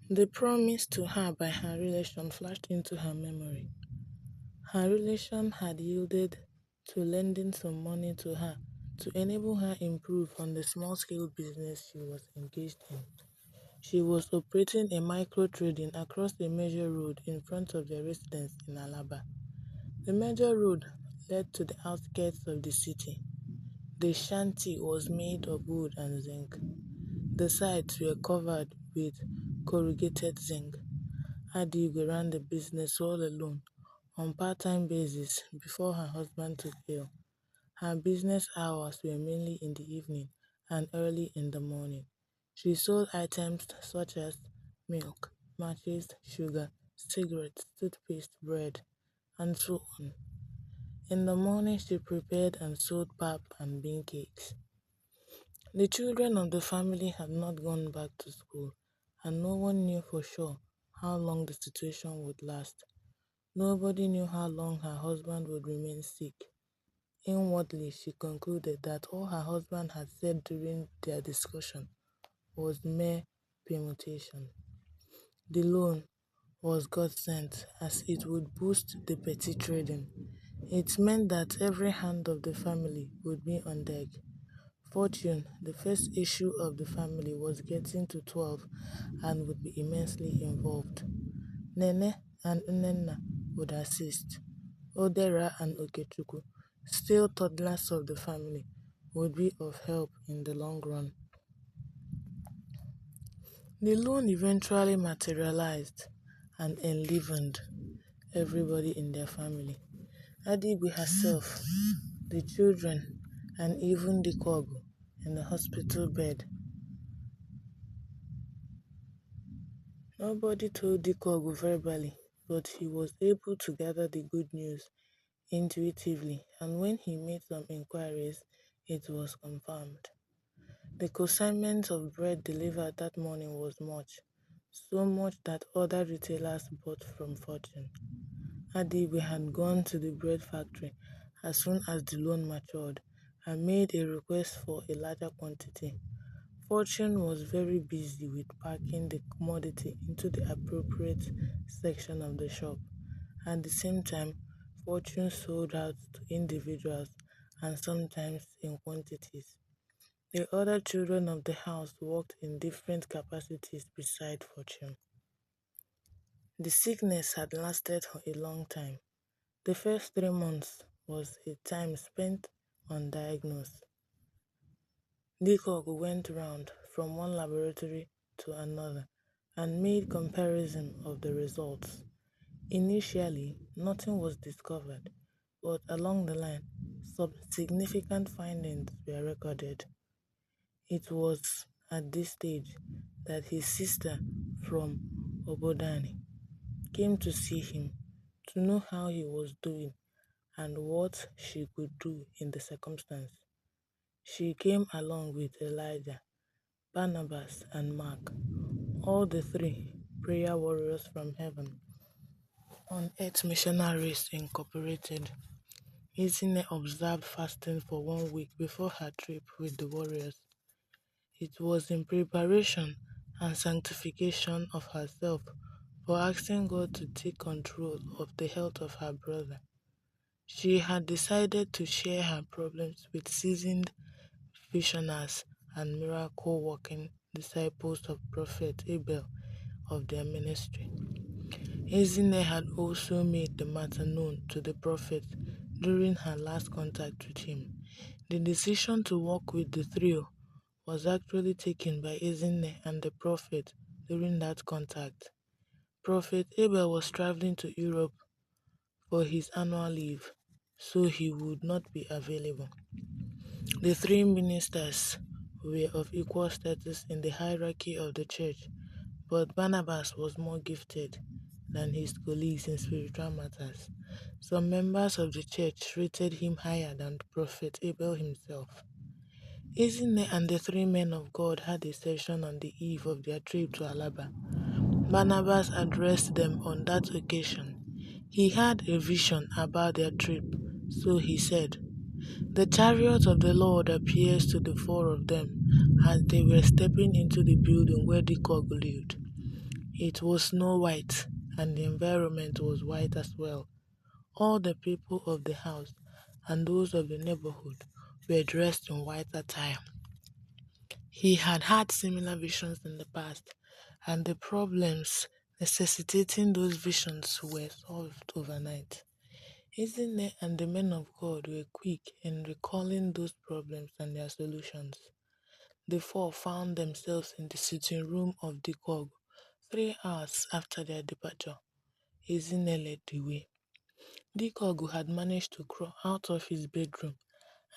The promise to her by her relation flashed into her memory. Her relation had yielded to lending some money to her to enable her improve on the small-scale business she was engaged in. She was operating a micro-trading across a major road in front of their residence in Alaba. The major road led to the outskirts of the city. The shanty was made of wood and zinc. The sides were covered with corrugated zinc. Adigwe ran the business all alone, on part-time basis, before her husband took ill. Her business hours were mainly in the evening and early in the morning. She sold items such as milk, matches, sugar, cigarettes, toothpaste, bread, and so on. In the morning, she prepared and sold pap and bean cakes. The children of the family had not gone back to school, and no one knew for sure how long the situation would last. Nobody knew how long her husband would remain sick. Inwardly, she concluded that all her husband had said during their discussion was mere permutation. The loan was God-sent, as it would boost the petty trading. It meant that every hand of the family would be on deck. Fortune, the first issue of the family, was getting to 12 and would be immensely involved. Nene and Nnenna would assist. Odera and Okechukwu, still toddlers of the family, would be of help in the long run. The loan eventually materialized and enlivened everybody in their family. Adigwe herself, the children, and even the Kogu in the hospital bed. Nobody told Dikogu verbally, but he was able to gather the good news intuitively, and when he made some inquiries, it was confirmed. The consignment of bread delivered that morning was much, so much that other retailers bought from Fortune. Adigwe had gone to the bread factory as soon as the loan matured and made a request for a larger quantity. Fortune was very busy with packing the commodity into the appropriate section of the shop. At the same time, Fortune sold out to individuals and sometimes in quantities. The other children of the house worked in different capacities beside Fortune. The sickness had lasted for a long time. The first 3 months was a time spent undiagnosed. Dikog went round from one laboratory to another and made comparison of the results. Initially, nothing was discovered, but along the line, some significant findings were recorded. It was at this stage that his sister from Obodani came to see him to know how he was doing and what she could do in the circumstance. She came along with Elijah, Barnabas, and Mark, all the three prayer warriors from heaven. On Earth Missionaries Incorporated, Izine observed fasting for 1 week before her trip with the warriors. It was in preparation and sanctification of herself for asking God to take control of the health of her brother. She had decided to share her problems with seasoned visionaries and miracle-working disciples of Prophet Abel of their ministry. Ezine had also made the matter known to the prophet during her last contact with him. The decision to work with the trio was actually taken by Ezine and the prophet during that contact. Prophet Abel was traveling to Europe for his annual leave, so he would not be available. The three ministers were of equal status in the hierarchy of the church, but Barnabas was more gifted than his colleagues in spiritual matters. Some members of the church rated him higher than Prophet Abel himself. Ezine and the three men of God had a session on the eve of their trip to Alaba. Barnabas addressed them on that occasion. He had a vision about their trip, so he said, "The chariot of the Lord appears to the four of them as they were stepping into the building where the Dikog lived. It was snow white, and the environment was white as well. All the people of the house and those of the neighborhood were dressed in white attire. He had had similar visions in the past, and the problems necessitating those visions were solved overnight. Isn't and the men of God were quick in recalling those problems and their solutions. The four found themselves in the sitting room of the Gog 3 hours after their departure. Ezine led the way. Dikogu had managed to crawl out of his bedroom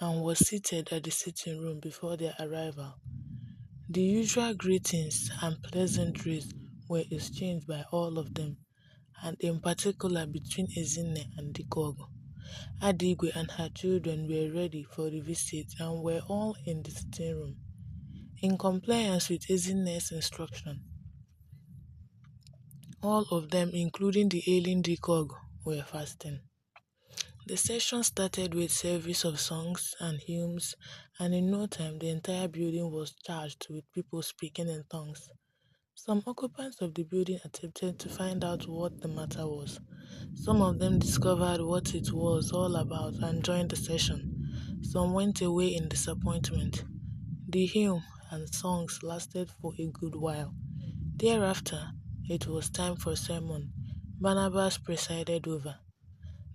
and was seated at the sitting room before their arrival. The usual greetings and pleasantries were exchanged by all of them, and in particular between Ezine and Dikogu. Adigwe and her children were ready for the visit and were all in the sitting room. In compliance with Ezine's instruction, all of them, including the ailing Dikog, were fasting. The session started with service of songs and hymns, and in no time the entire building was charged with people speaking in tongues. Some occupants of the building attempted to find out what the matter was. Some of them discovered what it was all about and joined the session. Some went away in disappointment. The hymn and songs lasted for a good while. Thereafter, it was time for sermon. Barnabas presided over.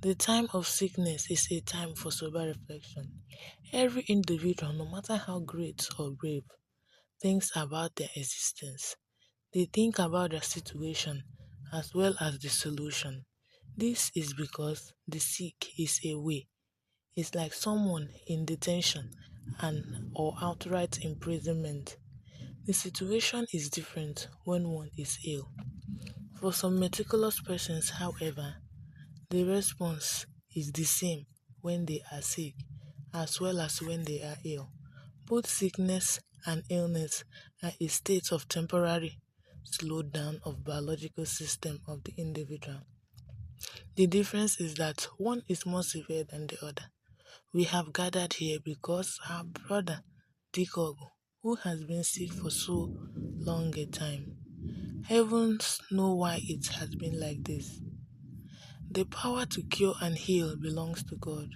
The time of sickness is a time for sober reflection. Every individual, no matter how great or brave, thinks about their existence. They think about their situation as well as the solution. This is because the sick is away. It's like someone in detention and or outright imprisonment. The situation is different when one is ill. For some meticulous persons, however, the response is the same when they are sick as well as when they are ill. Both sickness and illness are a state of temporary slowdown of biological system of the individual. The difference is that one is more severe than the other. We have gathered here because our brother Dikogo, who has been sick for so long a time, heavens know why it has been like this. The power to cure and heal belongs to God.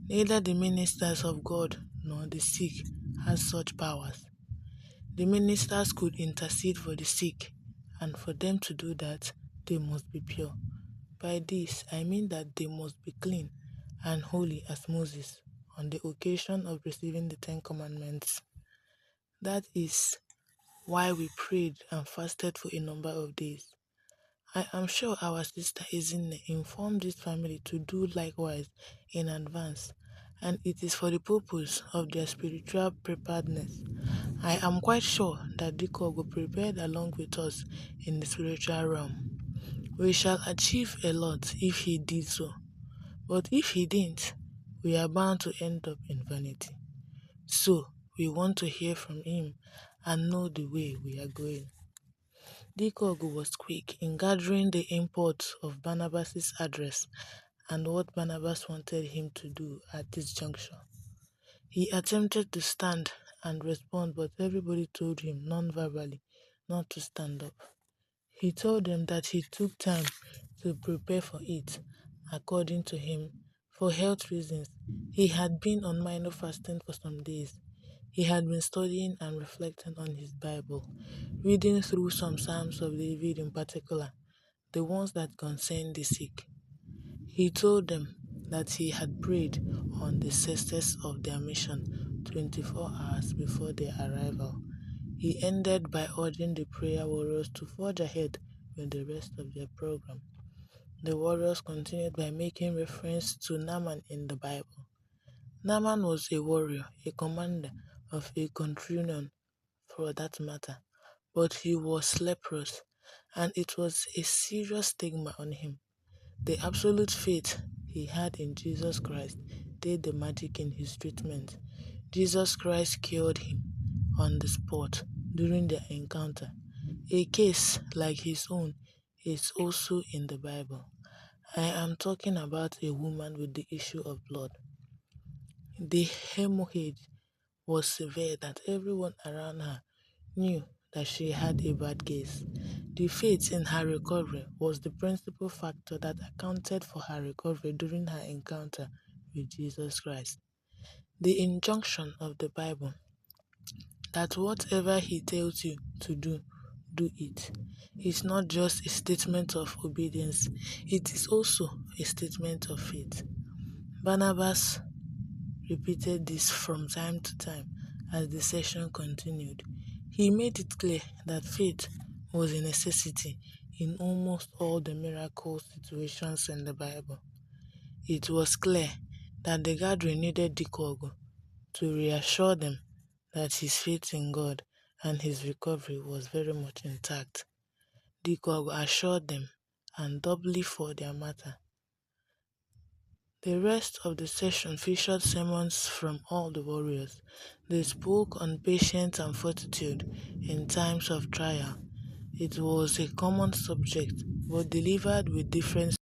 Neither the ministers of God nor the sick has such powers. The ministers could intercede for the sick, and for them to do that, they must be pure. By this, I mean that they must be clean and holy as Moses on the occasion of receiving the Ten Commandments. That is why we prayed and fasted for a number of days. I am sure our sister Ezine informed this family to do likewise in advance, and it is for the purpose of their spiritual preparedness. I am quite sure that Dikogo prepared along with us in the spiritual realm. We shall achieve a lot if he did so, but if he didn't, we are bound to end up in vanity. So, we want to hear from him and know the way we are going. Dikogu was quick in gathering the import of Barnabas's address and what Barnabas wanted him to do at this juncture. He attempted to stand and respond, but everybody told him non-verbally not to stand up. He told them that he took time to prepare for it. According to him, for health reasons, he had been on minor fasting for some days. He had been studying and reflecting on his Bible, reading through some Psalms of David in particular, the ones that concern the sick. He told them that he had prayed on the success of their mission 24 hours before their arrival. He ended by urging the prayer warriors to forge ahead with the rest of their program. The warriors continued by making reference to Naaman in the Bible. Naaman was a warrior, a commander of a quadrillion for that matter, but he was leprous, and it was a serious stigma on him. The absolute faith he had in Jesus Christ did the magic in his treatment. Jesus Christ cured him on the spot during their encounter. A case like his own is also in the Bible. I am talking about a woman with the issue of blood. The hemorrhage was severe that everyone around her knew that she had a bad case. The faith in her recovery was the principal factor that accounted for her recovery during her encounter with Jesus Christ. The injunction of the Bible that whatever he tells you to do, do it, is not just a statement of obedience, it is also a statement of faith. Barnabas repeated this from time to time as the session continued. He made it clear that faith was a necessity in almost all the miracle situations in the Bible. It was clear that the gathering needed Dikogo to reassure them that his faith in God and his recovery was very much intact. Dikogo assured them, and doubly for their matter. The rest of the session featured sermons from all the warriors. They spoke on patience and fortitude in times of trial. It was a common subject, but delivered with different